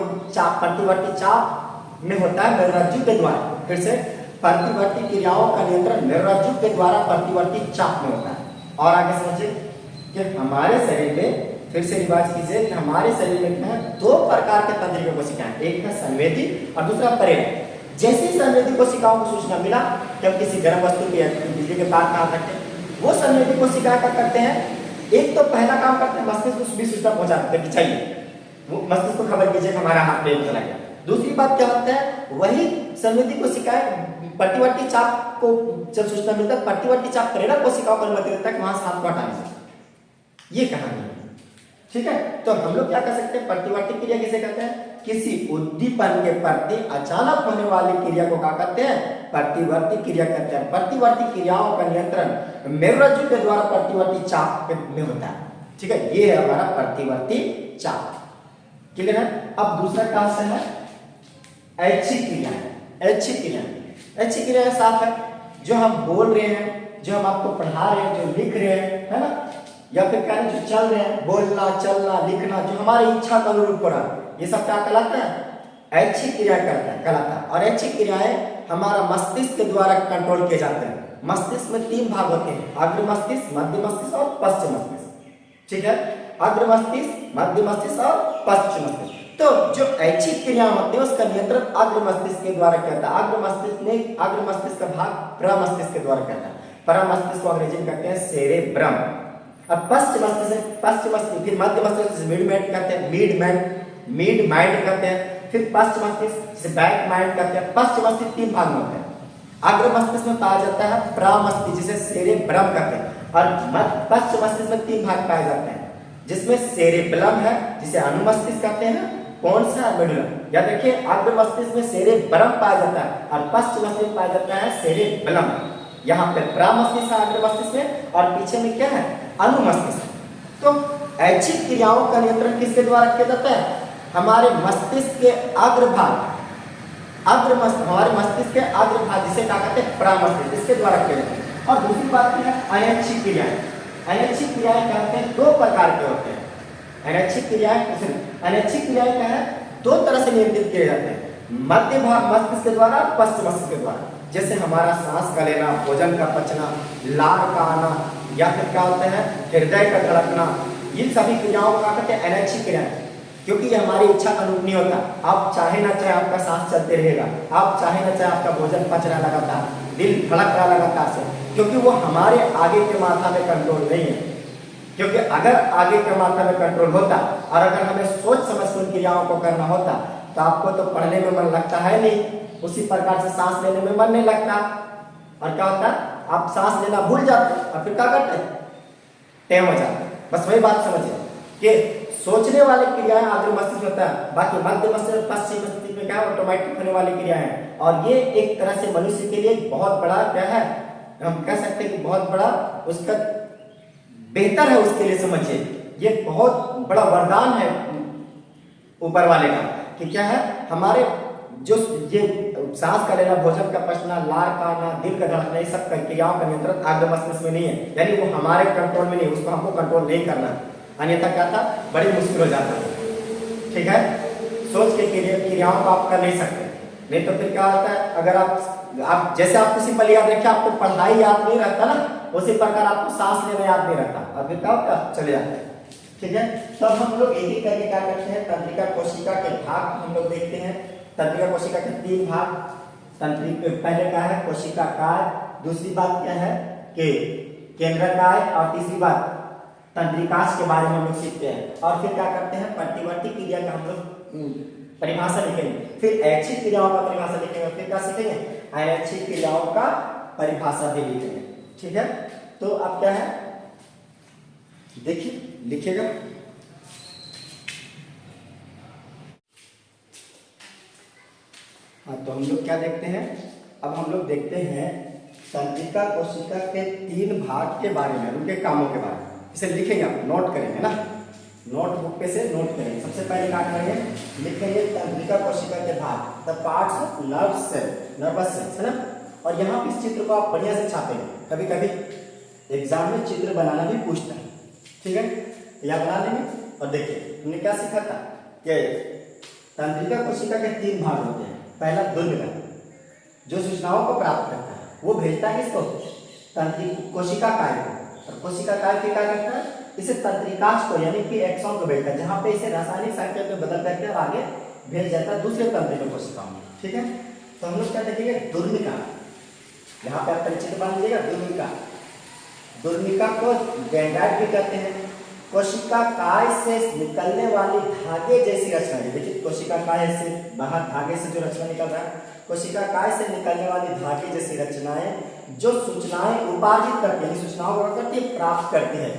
में होता है, मेरुरज्जु के द्वारा। फिर से, प्रतिवर्ती क्रियाओं का नियंत्रण मेरुरज्जु के द्वारा प्रतिवर्ती चाप में होता है। और आगे समझिए कि हमारे शरीर में, फिर से रिवाज कीजिए कि हमारे शरीर में क्या है, दो प्रकार के तंत्रिका कोशिकाएं, एक है संवेदी और दूसरा प्रेरक। जैसे ही संवेदी कोशिकाओं को सूचना मिला कि हम किसी गर्म वस्तु के बिजली के तार कहाँ रखते हैं, वो संवेदी कोशिकाएं क्या करते हैं, एक तो पहला काम करते हैं, मस्तिष्क को भी सूचना पहुंचा देते हैं कि चाहिए, वो मस्तिष्क को खबर कीजिए कि हमारा हाथ पे चला गया। दूसरी बात क्या होता है, वही संवेदी कोशिकाएं प्रतिवर्ती चाप को जब सूचना मिलता है, प्रतिवर्ती चाप प्रेरक कोशिकाओं को अनुमति देता है कि वहां से हाथ को हटा दीजिए। ये कहानी है, ठीक है। तो हम लोग क्या कर सकते हैं, प्रतिवर्ती क्रिया किसे कहते हैं, किसी उद्दीपन के प्रति अचानक होने वाली क्रिया को क्या कहते हैं, प्रतिवर्ती क्रिया कहते हैं। प्रतिवर्ती क्रियाओं का नियंत्रण मेरुरज्जु के द्वारा प्रतिवर्ती चाप में होता है, ठीक है। ये है हमारा प्रतिवर्ती चाप, क्लियर है। अब दूसरा कहां से है, ऐच्छिक क्रिया। ऐच्छिक क्रिया, ऐच्छिक क्रिया साफ है, जो हम बोल रहे हैं, जो हम आपको पढ़ा रहे हैं, जो लिख रहे हैं, है ना, या फिर कहने जो चल रहे हैं, बोलना, चलना, लिखना, जो हमारी इच्छा का अनुरूप हो रहा है, ये सब क्या कहलाता है, ऐच्छिक क्रिया कहलाता है। और ऐच्छिक क्रियाएं हमारा मस्तिष्क के द्वारा कंट्रोल किए जाते हैं। मस्तिष्क में 3 भाग होते हैं, अग्र मस्तिष्क, मध्य मस्तिष्क और पश्चिम मस्तिष्क, ठीक है। अग्र मस्तिष्क, मध्य मस्तिष्क और पश्चिम मस्तिष्क। तो जो ऐच्छिक क्रिया होती है उसका नियंत्रण अग्र मस्तिष्क के द्वारा करता है। अग्र मस्तिष्क का भाग प्रमस्तिष्क के द्वारा करता है। प्रमस्तिष्क को अंग्रेजी में कहते हैं सेरेब्रम। अब पश्चिम मस्तिष्क, फिर मध्य मस्तिष्क मिड माइंड कहते हैं, फिर पश्चिम मस्तिष्क जिसे बैक माइंड कहते हैं। पश्चिम मस्तिष्क 3 भाग में होते हैं। अग्र मस्तिष्क में पाया जाता है प्रमस्तिष्क जिसे सेरेब्रम कहते हैं, और पश्चिम मस्तिष्क में 3 भाग पाए जाते हैं, जिसमें सेरेब्रम है जिसे अनुमस्तिष्क कहते हैं, कौन सा, मेडुलम। या देखिए, अग्र मस्तिष्क में सेरेब्रम पाया जाता है और पश्चिम मस्तिष्क पाया जाता है सेरेब्रम। यहाँ पे प्रमस्तिष्क है अग्र मस्तिष्क में, और पीछे में क्या है, अनुमस्तिष्क। तो ऐच्छिक क्रियाओं का नियंत्रण किसके द्वारा किया जाता है, हमारे मस्तिष्क के अग्रभाग, हमारे मस्तिष्क के अग्रभाग जिसे क्या कहते हैं, प्रमस्तिष्क, इसके द्वारा किया जाता है। और दूसरी बात क्या है, अनैच्छिक क्रियाएं। अनैच्छिक क्रियाएं कहते हैं 2 प्रकार के होते हैं। अनैच्छिक क्रियाएं क्या है, दो तरह से नियंत्रित किए जाते हैं, मध्य भाग मस्तिष्क के द्वारा, पश्चिम मस्तिष्क के द्वारा। जैसे हमारा सांस का लेना, भोजन का पचना, लार का आना, या फिर क्या होता है हृदय का धड़कना, इन सभी क्रियाओं को कहते हैं अनैच्छिक क्रियाएं, क्योंकि ये हमारी इच्छा का अनुरूप नहीं होता। आप चाहे ना चाहे आपका सांस चलते रहेगा, आप चाहे ना चाहे आपका भोजन पच रहा लगातार, दिल धड़क रहा लगातार से, क्योंकि वो हमारे आगे के माथा में कंट्रोल नहीं है। क्योंकि अगर आगे के माथा में कंट्रोल होता और अगर हमें सोच समझ कर उन क्रियाओं को करना होता तो आपको तो पढ़ने में मन लगता है नहीं, उसी प्रकार से सांस लेने में मन नहीं लगता, और क्या होता आप सांस लेना भूल जाते और फिर क्या करते टाइम हो जाता। बस वही बात समझिए कि सोचने वाली क्रियाएं आगे मस्तिष्क में होता है, बाकी मध्य मस्तिष्क पश्चिम मस्तिष्क में क्या ऑटोमेटिक होने वाली क्रियाएं हैं। और ये एक तरह से मनुष्य के लिए बहुत बड़ा क्या है, हम कह सकते हैं कि बहुत बड़ा उसका बेहतर है उसके लिए। समझिए ये बहुत बड़ा वरदान है ऊपर वाले का कि क्या है हमारे जो ये सांस का लेना, भोजन का पचना, लार का आना, दिल का धड़कना, ये सब क्रियाओं का नियंत्रण आगे मस्तिष्क में नहीं है, यानी वो हमारे कंट्रोल में नहीं, उसको हमको कंट्रोल नहीं करना, अन्यथा क्या था बड़ी मुश्किल हो जाता है। ठीक है, सोच के क्रियाओं को आप कर नहीं सकते, नहीं तो फिर क्या होता है अगर आप जैसे आप किसी पल याद रखे, आपको पढ़ाई याद नहीं रहता ना, उसी प्रकार आपको सांस लेना याद नहीं रहता, और फिर क्या होता चले जाते हैं। ठीक है, तो हम लोग एक एक करके क्या करते हैं, तंत्रिका कोशिका के भाग हम लोग देखते हैं। तंत्रिका कोशिका के 3 भाग, तंत्रिका पहले क्या है कोशिका काय, दूसरी बात क्या है कि केंद्रकाय, और तीसरी बात तंत्रिकाश के बारे में हम लोग सीखते हैं। और फिर क्या करते हैं प्रतिवर्ती क्रिया का हम लोग परिभाषा लिखेंगे, फिर ऐच्छिक क्रियाओं का परिभाषा लिखेंगे, फिर क्या सीखेंगे अनैच्छिक क्रियाओं का परिभाषा भी लिखेंगे। ठीक है, तो अब क्या है देखिए लिखिएगा। हाँ, तो हम लोग क्या देखते हैं, अब हम लोग देखते हैं तंत्रिका कोशिका के 3 भाग के बारे में, उनके कामों के बारे में। इसे लिखेंगे, आप नोट करेंगे ना, नोटबुक पे से नोट करेंगे। सबसे पहले क्या करेंगे, लिखेंगे तंत्रिका कोशिका के भाग, the parts of nerve cell, nervous cells, है ना। और यहाँ पे इस चित्र को आप बढ़िया से छापेंगे, कभी कभी एग्जाम में चित्र बनाना भी पूछता है। ठीक है, यह बना लेंगे। और देखिए हमने क्या सीखा था कि तंत्रिका कोशिका के 3 भाग होते हैं। पहला दुर्निका, जो सूचनाओं को प्राप्त करता है, वो भेजता है किसको, तंत्रिका कोशिका काय को, और कोशिका काय फिर क्या करता है, इसे तंत्रिकाश को यानी कि एक्सॉन को भेजता है, जहां पे इसे रासायनिक संकेत में बदल करके आगे भेज जाता है दूसरे तंत्रिका कोशिकाओं में। ठीक है, तो हम लोग क्या देखेंगे दुर्निका, यहाँ पे आप परिचित बन लीजिएगा। दुर्निका, दुर्निका को डेंड्राइट भी कहते हैं। कोशिका काय से निकलने वाली धागे जैसी रचना, देखिए कोशिका काय से बाहर धागे से जो रचना निकल रहा है, कोशिका काय से निकलने वाली धागे जैसी रचनाएं जो सूचनाएं उपार्जित करती है, सूचनाओं को करती है, प्राप्त करती है,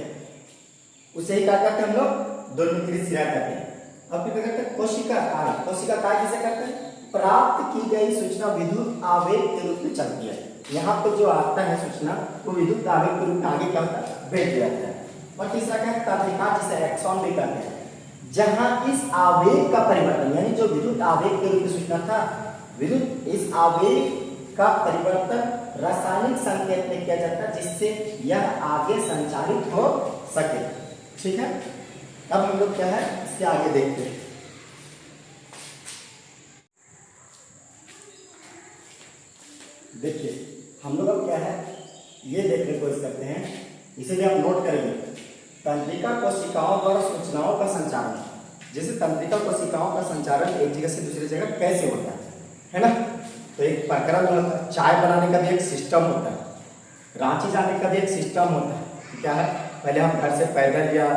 उसे ही क्या करते हैं हम लोग दुर्निकृत क्रिया कहते हैं। अब क्या करते हैं कोशिका काय, कोशिका काय किसे कहते हैं, प्राप्त की गई सूचना विद्युत आवेग के रूप में चलती है। यहाँ पर जो आता है सूचना वो विद्युत आवेग के रूप में आगे क्या होता है भेज दिया जाता है। और तीसरा क्या है तंत्रिका, जिसे एक्सॉन भी कहते हैं, जहां इस आवेग का परिवर्तन यानी जो विद्युत आवेग के रूप में सूचना था, विद्युत इस आवेग का परिवर्तन रासायनिक संकेत में किया जाता है, जिससे यह आगे संचारित हो सके। ठीक है, अब हम लोग क्या है इसके आगे देखते हैं। देखिए हम लोग अब क्या है ये देखने की कोशिश करते हैं, इसे भी आप नोट करेंगे। तंत्रिका कोशिकाओं द्वारा सूचनाओं का संचारण, जैसे तंत्रिका कोशिकाओं का संचारण एक जगह से दूसरी जगह कैसे होता है ना। तो एक प्रक्रम होता है, चाय बनाने का भी एक सिस्टम होता है, रांची जाने का भी एक सिस्टम होता है। क्या है, पहले हम घर से पैदल या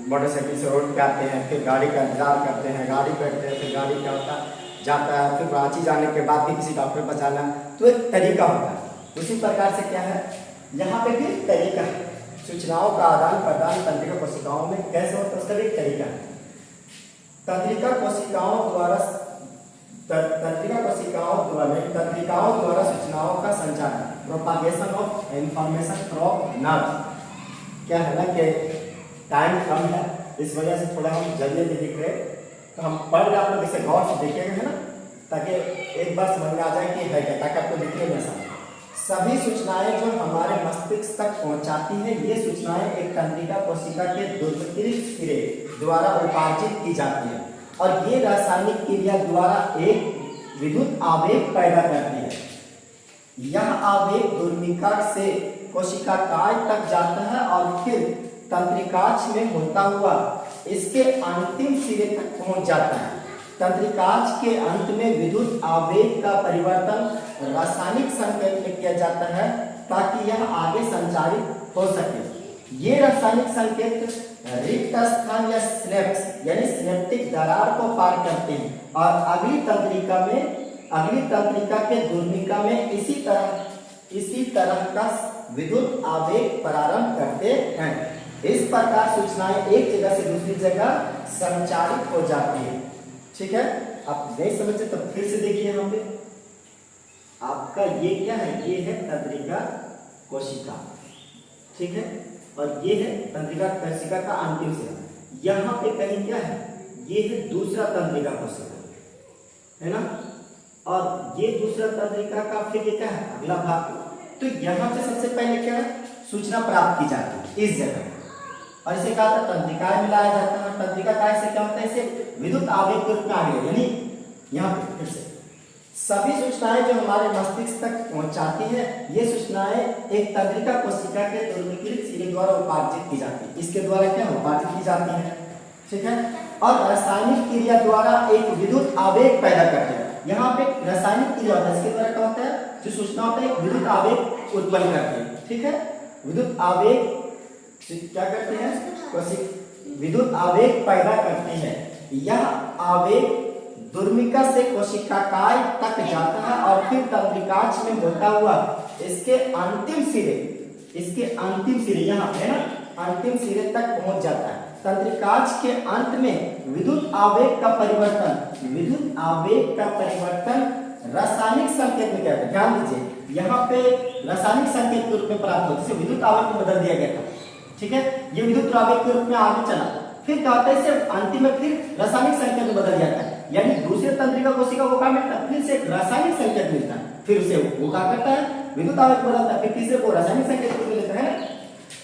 मोटरसाइकिल से रोड पे आते हैं, फिर गाड़ी का इंतजार करते हैं, गाड़ी बैठते हैं, फिर गाड़ी क्या होता है जाता है, फिर रांची जाने के बाद भी किसी डॉक्टर पर जाना, तो एक तरीका होता है। उसी प्रकार से क्या है यहाँ पे भी तरीका है, सूचनाओं का आदान प्रदान तंत्रिका कोशिकाओं में कैसे होता है उसका भी एक तरीका है। तंत्रिका कोशिकाओं द्वारा सूचनाओं का संचार, propagation of information from nerve. क्या है ना कि टाइम कम है, इस वजह से थोड़ा हम जल्दी लिख रहे, तो हम पढ़ रहे आप लोग इसे गौर से देखेंगे है ना, ताकि एक बार समझ में आ जाए कि है क्या, ताकि आपको लिखने में आसान। सभी सूचनाएं जो हमारे मस्तिष्क तक पहुंचाती है, ये सूचनाएं एक तंत्रिका कोशिका के दुर्निकृत सिरे द्वारा उपार्जित की जाती है। और ये रासायनिक क्रिया द्वारा एक विद्युत आवेग पैदा करती है। यह आवेग दुर्मिका से कोशिकाकाय तक जाता है और फिर तंत्रिकाक्ष में होता हुआ इसके अंतिम सिरे तक पहुंच जाता है। तंत्रिकाक्ष के अंत में विद्युत आवेग का परिवर्तन रासायनिक संकेत में किया जाता है ताकि यह आगे संचारित हो सके। ये रासायनिक संकेत रिक्त स्थान या सिनेप्स यानी सिनेप्टिक दरार को पार करते हैं और अगली तंत्रिका के दुर्मिका में इसी तरह का विद्युत आवेग प्रारंभ करते हैं। इस प्रकार सूचनाएं एक जगह से दूसरी जगह संचारित हो जाती है। ठीक है, आप नहीं समझे तो फिर से देखिए। यहाँ पे आपका ये क्या है, ये है तंत्रिका कोशिका, ठीक है, और ये है तंत्रिका कोशिका का अंतिम सिरा। यहाँ पे कहीं क्या है, ये है दूसरा तंत्रिका कोशिका, है ना, और ये दूसरा तंत्रिका का फिर ये क्या है, अगला भाग। तो यहाँ पे सबसे पहले क्या है, सूचना प्राप्त की जाती है इस जगह, और इसे कहा था तंत्रिका मिलाया जाता है। तंत्रिका काय से क्या होता है, इसे विद्युत आवेग के रूप में आगे, यानी यहाँ पे फिर से सभी सूचनाएं जो हमारे मस्तिष्क तक पहुंचाती है, ये सूचनाएं एक तंत्रिका कोशिका के दुर्विकीलित सिरे द्वारा उपार्जित की जाती है। इसके द्वारा क्या उपार्जित की जाती है, ठीक है, और रासायनिक क्रिया द्वारा एक विद्युत आवेग पैदा करते हैं। यहाँ पे रासायनिक क्रिया होता है, इसके द्वारा क्या होता है, जो सूचना होता है एक विद्युत आवेग उत्पन्न करते हैं। ठीक है, विद्युत आवेग क्या करते हैं, विद्युत आवेग पैदा करते हैं। यह आवेग दुर्मिका से कोशिकाकाय तक जाता है और फिर तंत्रिकाक्ष में होता हुआ इसके अंतिम सिरे यहाँ पे ना, अंतिम सिरे तक पहुंच जाता है। तंत्रिकाक्ष के अंत में विद्युत आवेग का परिवर्तन रासायनिक संकेत में क्या है, ध्यान दीजिए, यहाँ पे रासायनिक संकेत के रूप में प्राप्त होता है। इसे विद्युत आवेग में बदल दिया गया था, ठीक है, ये विद्युत आवेग के रूप में आगे चला, फिर क्या होता है, इसे अंतिम में फिर रासायनिक संकेत में बदल जाता है। यानी दूसरे तंत्रिका कोशिका को क्या मिलता है, फिर से एक रासायनिक संकेत मिलता है, फिर उसे वो क्या करता है, विद्युत आवेग बदलता है, फिर तीसरे को रासायनिक संकेत मिलता है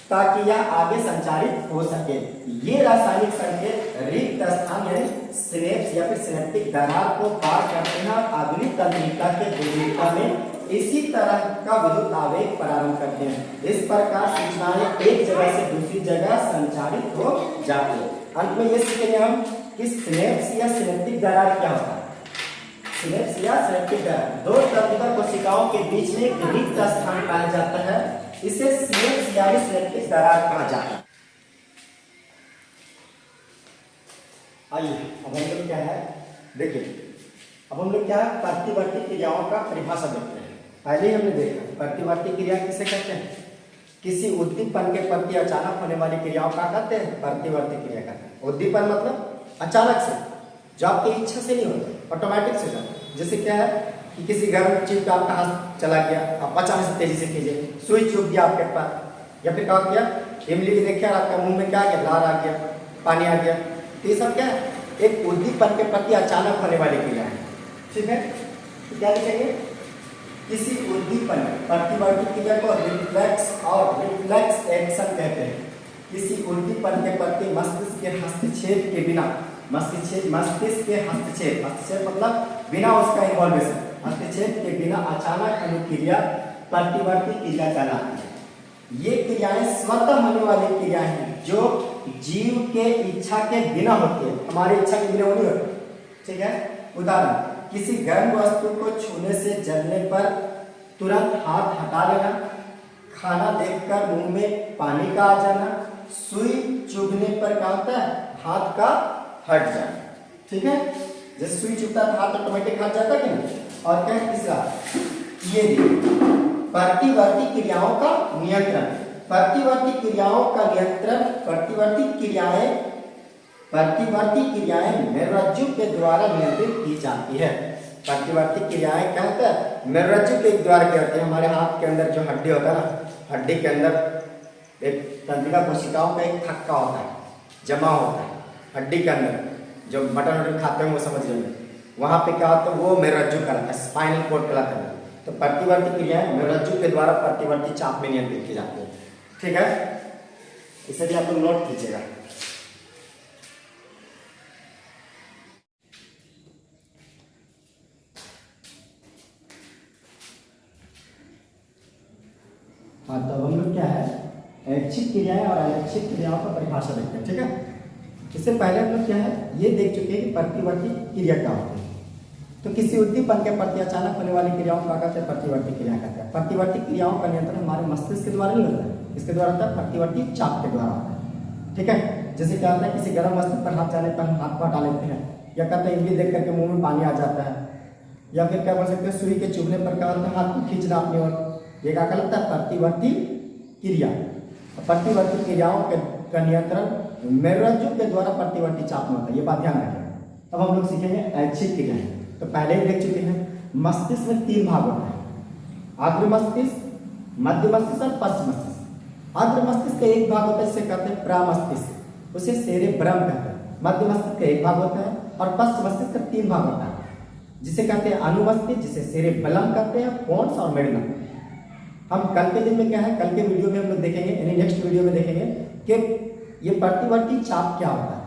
ताकि यह आगे संचारित हो सके। ये रासायनिक संकेत रिक्त स्थान यानी सिनेप्स या फिर सिनेप्टिक दरार को पार करते हैं और अगली तंत्रिका के दुर्मिका में इसी तरह का विद्युत आवेग प्रारंभ करते हैं। इस प्रकार सूचनाएं एक जगह से दूसरी जगह संचारित हो जाती है। अंत में ये सीखेंगे हम कि सिनेप्स या सिनेप्टिक दरार क्या होता है। सिनेप्स या सिनेप्टिक दरार दो तंत्रिका कोशिकाओं के बीच में एक रिक्त स्थान पाया जाता है, इसे सिनेप्स या सिनेप्टिक दरार कहा जाता है। आइए अब हम लोग क्या है, देखिए अब हम लोग क्या है, प्रतिवर्ती क्रियाओं का परिभाषा देखते हैं। पहले ही हमने देखा प्रतिवर्ती क्रिया किसे कहते हैं, किसी उद्दीपन के प्रति अचानक होने वाली क्रियाओं का कहते हैं प्रतिवर्ती क्रिया कहते हैं। उद्दीपन मतलब अचानक से, जो आपकी इच्छा से नहीं होता, ऑटोमेटिक से होता है। जैसे क्या है कि किसी गर्म चीज का आपका हाथ चला गया, आप अचानक से तेजी से कीजिए, सुई चुभ गया आपके पास, या फिर क्या किया, इमली की देखिए आपका मुंह में क्या आ गया, लार आ गया, पानी आ गया, तो ये सब क्या है, एक उद्दीपन के प्रति अचानक होने वाली क्रिया है। ठीक है, तो क्या लिखेंगे, किसी उद्दीपन प्रतिवर्ती क्रिया को रिफ्लेक्स एक्शन कहते हैं। किसी उद्दीपन के प्रति मस्तिष्क के हस्तक्षेप के बिना, मस्तिष्क के हस्तक्षेप मतलब बिना उसका इन्वॉल्वेशन, हस्तक्षेप के बिना अचानक अनुक्रिया प्रतिवर्ती क्रिया कहलाती है। ये क्रियाएं स्वतः होने वाली क्रियाएं हैं जो जीव के इच्छा के बिना होती है, हमारी इच्छा के बिना नहीं होती। ठीक है, उदाहरण, किसी गर्म वस्तु को छूने से जलने पर तुरंत हाथ हटा लेना, खाना देखकर मुंह में पानी का आ जाना, सुई चुभने पर क्या होता है, हाथ का हट जाना। ठीक है, जैसे सुई चुभता है तो हाथ ऑटोमेटिक हट जाता है नहीं। और क्या तीसरा, ये प्रतिवर्ती क्रियाओं का नियंत्रण। प्रतिवर्ती क्रियाओं का नियंत्रण, प्रतिवर्ती क्रियाएं मेरुरज्जु के द्वारा नियंत्रित की जाती है। प्रतिवर्ती क्रियाएं क्या होता है, मेरुरज्जु के द्वारा क्या होती है, हमारे हाथ के अंदर जो हड्डी होता है ना, हड्डी के अंदर एक तंत्रिका कोशिकाओं का एक थक्का होता है, जमा होता है हड्डी के अंदर, जो मटन वटन खाते हैं वो समझ जाएंगे, वहां पे क्या होता है, वो मेरुरज्जु कहलाता है, स्पाइनल कोड कहलाता है। तो प्रतिवर्ती क्रियाएं मेरुरज्जु के द्वारा प्रतिवर्ती चाप में नियंत्रित की जाती है। ठीक है, इसे भी आप लोग नोट कीजिएगा। हाँ, तो हम लोग क्या है ऐच्छिक क्रियाएं और अनैच्छिक क्रियाओं का परिभाषा देखते हैं, ठीक है। इससे पहले हम लोग क्या है ये देख चुके हैं कि प्रतिवर्ती क्रिया क्या होती है। तो किसी उद्दीपन के प्रति अचानक होने वाली क्रियाओं को कहते हैं प्रतिवर्ती क्रिया कहते हैं। प्रतिवर्ती क्रियाओं का नियंत्रण हमारे मस्तिष्क के द्वारा नहीं होता है, इसके द्वारा होता है प्रतिवर्ती चाप के द्वारा होता है, ठीक है। जैसे क्या होता है किसी गर्म वस्तु पर हाथ जाने पर हम हाथ पर डाल लेते हैं, या कहते हैं इमली देख करके मुंह में पानी आ जाता है, या फिर क्या बोल सकते हैं सुई के चुभने पर क्या होता है हाथ को खींचना अपनी ओर, ये क्या कहलाता है प्रतिवर्ती क्रिया। प्रतिवर्ती क्रियाओं का नियंत्रण मेरुरज्जु के द्वारा प्रतिवर्ती चाप में होता है, ये बात ध्यान रखें। अब हम लोग सीखेंगे ऐच्छिक क्रियाएं। तो पहले ही देख चुके हैं मस्तिष्क में 3 भाग होता है, अग्र मस्तिष्क, मध्य मस्तिष्क और पश्च मस्तिष्क। अग्र मस्तिष्क का एक भाग होता है जिसे कहते हैं प्रामस्तिष्क, उसे सेरेब्रम कहते हैं। मध्य मस्तिष्क का एक भाग होता है और पश्च मस्तिष्क का 3 भाग होता है जिसे कहते हैं अनुमस्तिष्क, जिसे सेरेबेलम कहते हैं, पोन्स और मेडुलम। हम कल के दिन में क्या है, कल के वीडियो में हम लोग देखेंगे, यानी नेक्स्ट वीडियो में देखेंगे कि ये प्रतिवर्ती चाप क्या होता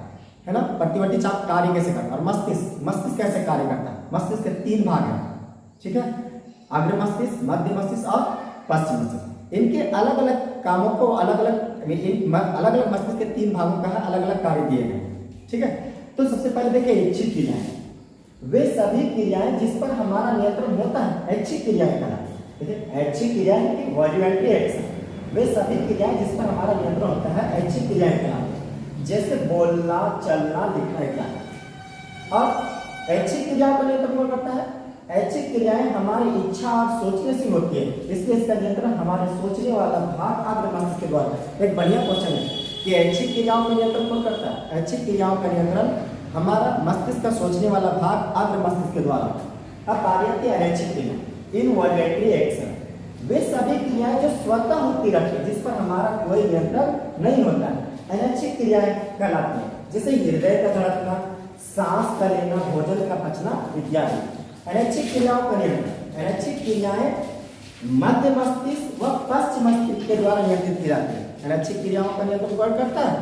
है ना, प्रतिवर्ती चाप कार्य कैसे करता है और मस्तिष्क कैसे कार्य करता है। मस्तिष्क के 3 भाग हैं, ठीक है, अग्र मस्तिष्क, मध्य मस्तिष्क और पश्च मस्तिष्क। इनके अलग अलग कामों को अलग अलग मस्तिष्क के 3 भागों का अलग अलग कार्य दिए गए, ठीक है। तो सबसे पहले देखिए ऐच्छिक क्रियाएं, वे सभी क्रियाएं जिस पर हमारा नियंत्रण होता है ऐच्छिक क्रियाएं कहलाती हैं। देखिए ऐच्छिक क्रियाएं वॉल्यूमेंट्री एक्शन, वे सभी क्रियाएं जिस पर हमारा नियंत्रण होता है ऐच्छिक क्रियाएं कहलाती हैं, जैसे बोलना, चलना, लिखना इत्यादि। और ऐच्छिक क्रियाओं का नियंत्रण कौन करता है? ऐच्छिक क्रियाएं हमारी इच्छा और सोचने से होती है, इसलिए इसका नियंत्रण हमारे सोचने वाला भाग अग्र मस्तिष्क के द्वारा। एक बढ़िया क्वेश्चन है कि ऐच्छिक क्रियाओं का नियंत्रण कौन करता है? ऐच्छिक क्रियाओं का नियंत्रण हमारा मस्तिष्क का सोचने वाला भाग अग्र मस्तिष्क के द्वारा। अब बारी आती है अनैच्छिक क्रिया, इनवॉल्यूंटरी एक्शन। वे सभी क्रियाएं जो स्वतः होती रहती है, जिस पर हमारा कोई नियंत्रण नहीं होता है, अनैच्छिक क्रियाएं कहलाती हैं, जैसे हृदय का धड़कना, सांस का लेना, भोजन का पचना इत्यादि। अनैच्छिक क्रियाओं का नियंत्रण, अनैच्छिक क्रियाएं मध्य मस्तिष्क व पश्च मस्तिष्क के द्वारा नियंत्रित की जाती है। अनैच्छिक क्रियाओं का नियंत्रण कौन करता है?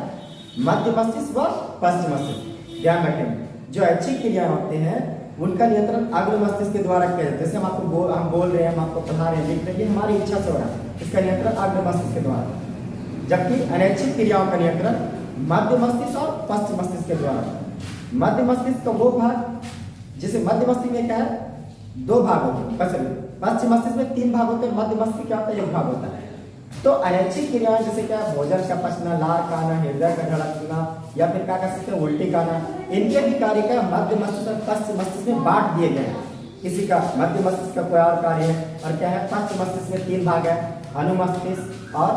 मध्य मस्तिष्क व पश्च मस्तिष्क। ध्यान रखें, जो ऐच्छिक क्रियाएं होते हैं उनका नियंत्रण अग्र मस्तिष्क के द्वारा किया जाता है। जैसे हम बोल रहे हैं, हम आपको पढ़ा रहे हैं, लिख रहे हैं, हमारी इच्छा से हो रहा है, इसका नियंत्रण अग्र मस्तिष्क के द्वारा। जबकि अनैच्छिक क्रियाओं का नियंत्रण मध्य मस्तिष्क और पश्च मस्तिष्क के द्वारा। मध्य मस्तिष्क का वो भाग, जैसे मध्य मस्तिष्क में क्या है, 2 भाग होते हैं, पश्च मस्तिष्क में 3 भाग होते हैं, मध्य मस्तिष्क क्या होता है, 1 भाग होता है। तो अनैच्छिक क्रियाएं जैसे क्या, भोजन का पचना, लार का आना, हृदय का धड़कना, या फिर क्या कह सकते हैं उल्टी का आना, इनके भी कार्य का मध्य मस्तिष्क और पश्च मस्तिष्क में बांट दिए गए हैं। किसी का मध्य मस्तिष्क का कोई और कार्य है, और क्या है, पश्च मस्तिष्क में 3 भाग है, अनुमस्तिष्क और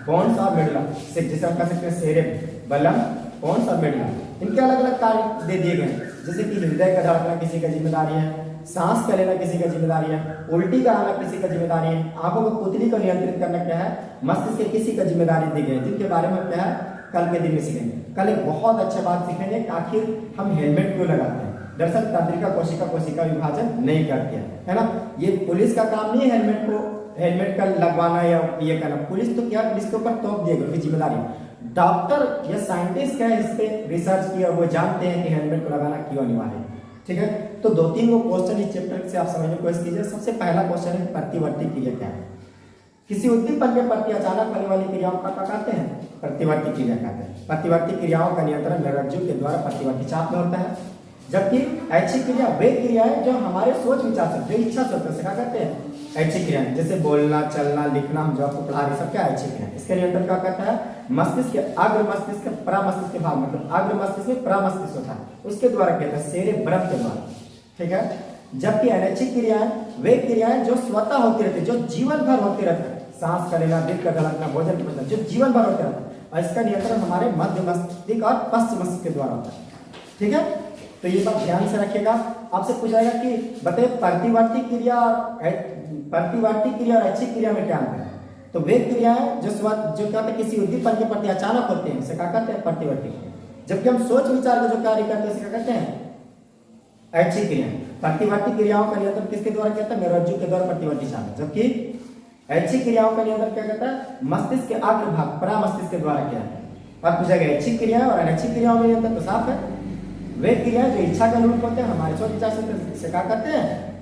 पोन्स और मेडुलम, जिसे हम कह सकते हैं सेरेबेलम, पोन्स और मेडुलम। इनके अलग अलग कार्य दे दिए गए, जैसे कि हृदय का धड़कना किसी का जिम्मेदारी है, सांस का लेना किसी का जिम्मेदारी है, उल्टी का आना किसी का जिम्मेदारी है, आंखों को पुतली को नियंत्रित करना क्या है, मस्तिष्क के किसी का जिम्मेदारी दी गई है, जिनके बारे में क्या है कल के दिन में सीखेंगे। कल एक बहुत अच्छा बात सीखेंगे कि आखिर हम हेलमेट क्यों लगाते हैं। दरअसल तंत्रिका कोशिका विभाजन नहीं करती है ना। ये पुलिस का काम नहीं है हेलमेट का लगवाना या ये करना। पुलिस तो क्या, पुलिस के ऊपर तोप दिएगा, उसकी जिम्मेदारी। डॉक्टर या साइंटिस्ट क्या है, इस पे रिसर्च किया, वो जानते हैं कि हेलमेट को लगाना क्यों अनिवार्य है, ठीक है। तो 2-3 वो क्वेश्चन इस चैप्टर से आप समझने की कोशिश कीजिए। सबसे पहला क्वेश्चन है प्रतिवर्ती क्रिया क्या है। किसी उद्दीपन के प्रति अचानक होने वाली क्रियाओं का क्या कहते हैं? प्रतिवर्ती क्रिया कहते हैं। प्रतिवर्ती क्रियाओं का नियंत्रण मेरुरज्जु के द्वारा प्रतिवर्ती चाप में होता है। जबकि ऐच्छिक क्रिया वे क्रियाएं जो हमारे सोच विचार से, जो इच्छा से होते हैं, क्या कहते हैं? ऐच्छिक क्रियाएं। जैसे बोलना, चलना, लिखना, हम जो आपको पढ़ा रहे सब क्या ऐच्छिक क्रिया। इसके नियंत्रण क्या करता है? मस्तिष्क के अग्र मस्तिष्क के परामस्तिष्क के भाग, मतलब अग्र मस्तिष्क में परामस्तिष्क होता है, उसके द्वारा कहता है, सेरेब्रम के द्वारा, ठीक है। जबकि अनैच्छिक क्रियाएं वे क्रियाएं जो स्वतः होती रहती है, जो जीवन भर होती रहती है, सांस का लेना, दिल का धड़कना, भोजन का पचना, जो जीवन भर होते रहता है, और इसका नियंत्रण हमारे मध्य मस्तिष्क और पश्च मस्तिष्क के द्वारा होता है, ठीक है। तो ये बात ध्यान से रखिएगा। आपसे पूछा जाएगा कि बताइए प्रतिवर्ती क्रिया और ऐच्छिक क्रिया में क्या अंतर है। तो वे क्रियाएं जो कहते हैं किसी उद्दीपन के प्रति अचानक होते हैं, इसे क्या कहते हैं? प्रतिवर्ती। जबकि हम सोच विचार के जो कार्य करते हैं, इसे क्या कहते हैं? ऐच्छिक क्रिया। प्रतिवर्ती क्रियाओं का नियंत्रण किसके द्वारा किया था? मेरुरज्जु के द्वारा प्रतिवर्ती चाप। जबकि ऐच्छिक क्रियाओं का नियंत्रण क्या कहता है? मस्तिष्क के अग्र भाग परामस्तिष्क के द्वारा किया है। अब पूछा गया ऐच्छिक क्रिया और अनैच्छिक क्रियाओं में नियंत्रण तो साफ है। वे क्रियाएं जो इच्छा के अनुरूप होते हैं, हमारे सोच विचार से क्या करते हैं?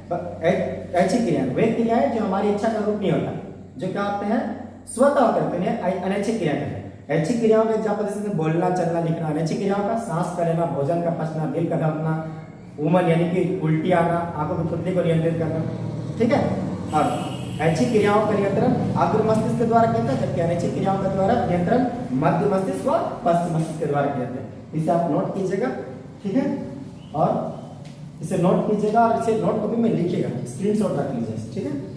ऐच्छिक क्रिया। वे क्रियाएं जो हमारी इच्छा के अनुरूप नहीं होता, जो क्या होते हैं? स्वतः होकर करते हैं अनैच्छिक क्रिया करते हैं। ऐच्छिक क्रियाओं का एग्जाम्पल जैसे बोलना, चलना, लिखना। अनैच्छिक क्रियाओं का सांस का लेना, भोजन का पचना, दिल का धड़कना, उमन यानी कि उल्टी आना, आंखों की पुतली को नियंत्रित करना। ठीक है। और ऐच्छिक क्रियाओं का नियंत्रण अग्र मस्तिष्क के द्वारा किया जाता है, जबकि अनैच्छिक क्रियाओं के द्वारा नियंत्रण मध्य मस्तिष्क व पश्चिम मस्तिष्क के द्वारा किया जाता है। इसे आप नोट कीजिएगा। ठीक है। और इसे नोट कीजिएगा और इसे नोट कॉपी में लिखिएगा, स्क्रीनशॉट रख लीजिए। ठीक है।